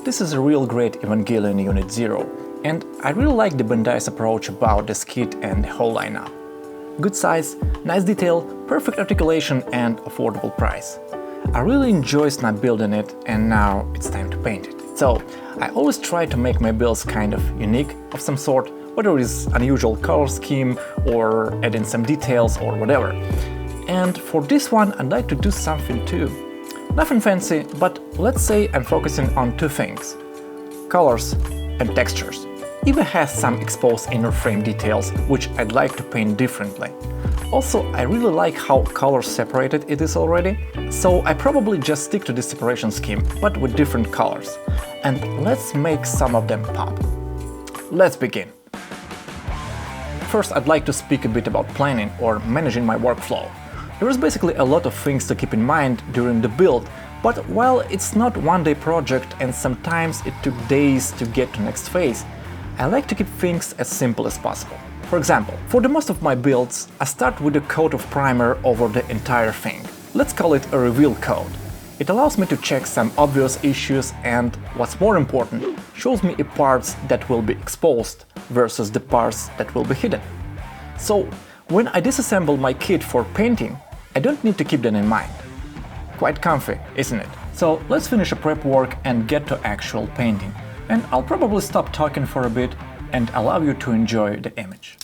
This is a real great Evangelion Unit-00, and I really like the Bandai's approach about this kit and the whole lineup. Good size, nice detail, perfect articulation and affordable price. I really enjoy snap building it, and now it's time to paint it. So, I always try to make my builds kind of unique of some sort, whether it's unusual color scheme or add in some details or whatever. And for this one I'd like to do something too. Nothing fancy, but let's say I'm focusing on two things: colors and textures. Eva has some exposed inner frame details, which I'd like to paint differently. Also, I really like how color separated it is already, so I probably just stick to this separation scheme, but with different colors. And let's make some of them pop. Let's begin. First, I'd like to speak a bit about planning or managing my workflow. There is basically a lot of things to keep in mind during the build, but while it's not one-day project and sometimes it took days to get to next phase, I like to keep things as simple as possible. For example, for the most of my builds, I start with a coat of primer over the entire thing. Let's call it a reveal coat. It allows me to check some obvious issues and, what's more important, shows me the parts that will be exposed versus the parts that will be hidden. So, when I disassemble my kit for painting, I don't need to keep that in mind. Quite comfy, isn't it? So let's finish the prep work and get to actual painting. And I'll probably stop talking for a bit and allow you to enjoy the image.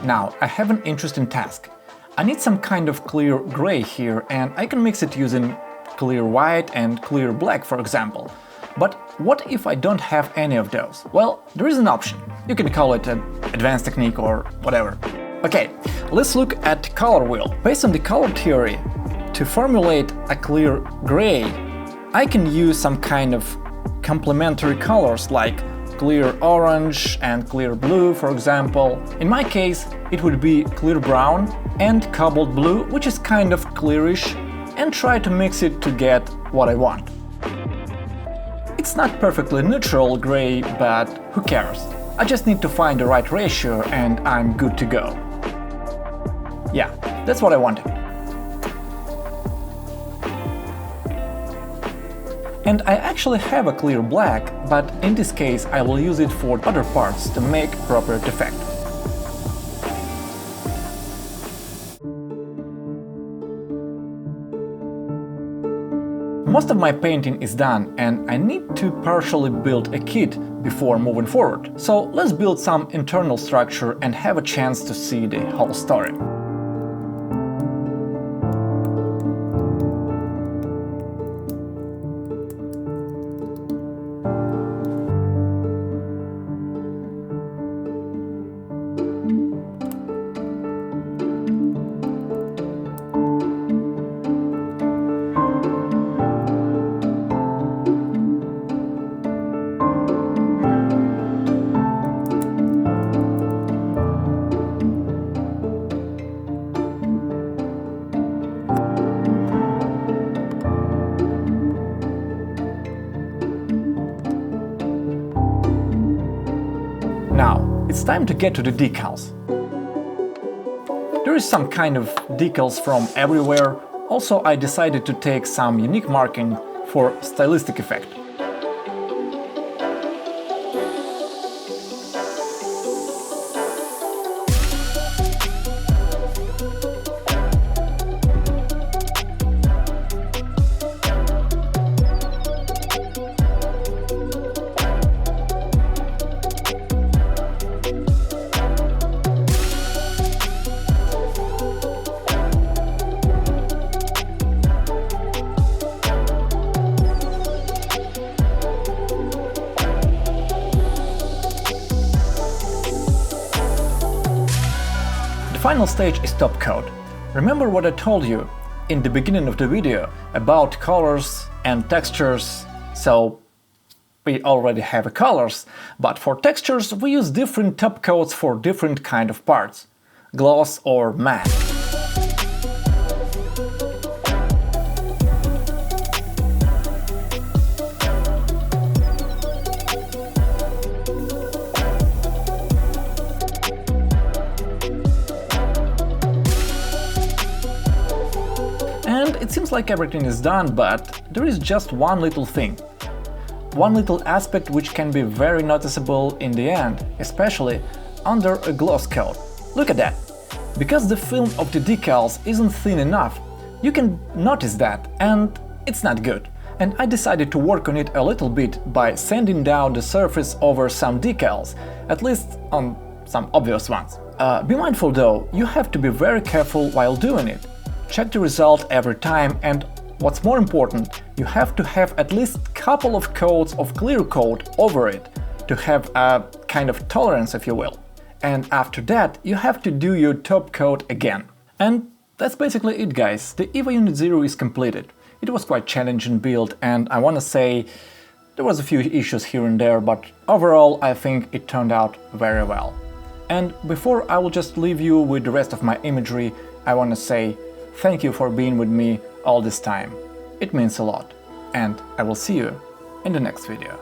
Now, I have an interesting task. I need some kind of clear gray here, and I can mix it using clear white and clear black, for example. But what if I don't have any of those? Well, there is an option. You can call it an advanced technique or whatever. Okay, let's look at color wheel. Based on the color theory, to formulate a clear gray, I can use some kind of complementary colors like clear orange and clear blue, for example. In my case, it would be clear brown and cobalt blue, which is kind of clearish, and try to mix it to get what I want. It's not perfectly neutral gray, but who cares? I just need to find the right ratio and I'm good to go. Yeah, that's what I wanted. And I actually have a clear black, but in this case I will use it for other parts to make appropriate effect. Most of my painting is done and I need to partially build a kit before moving forward. So let's build some internal structure and have a chance to see the whole story. Now, it's time to get to the decals. There is some kind of decals from everywhere. Also, I decided to take some unique marking for stylistic effect. The final stage is top coat. Remember what I told you in the beginning of the video about colors and textures? So we already have colors, but for textures we use different top coats for different kind of parts, gloss or matte. And it seems like everything is done, but there is just one little thing. One little aspect which can be very noticeable in the end, especially under a gloss coat. Look at that! Because the film of the decals isn't thin enough, you can notice that, and it's not good. And I decided to work on it a little bit by sanding down the surface over some decals, at least on some obvious ones. Be mindful though, you have to be very careful while doing it. Check the result every time, and what's more important, you have to have at least a couple of coats of clear coat over it to have a kind of tolerance, if you will. And after that, you have to do your top coat again. And that's basically it, guys. The EVA Unit-00 is completed. It was quite challenging build, and I wanna say there was a few issues here and there, but overall I think it turned out very well. And before I will just leave you with the rest of my imagery, I wanna say thank you for being with me all this time. It means a lot. And I will see you in the next video.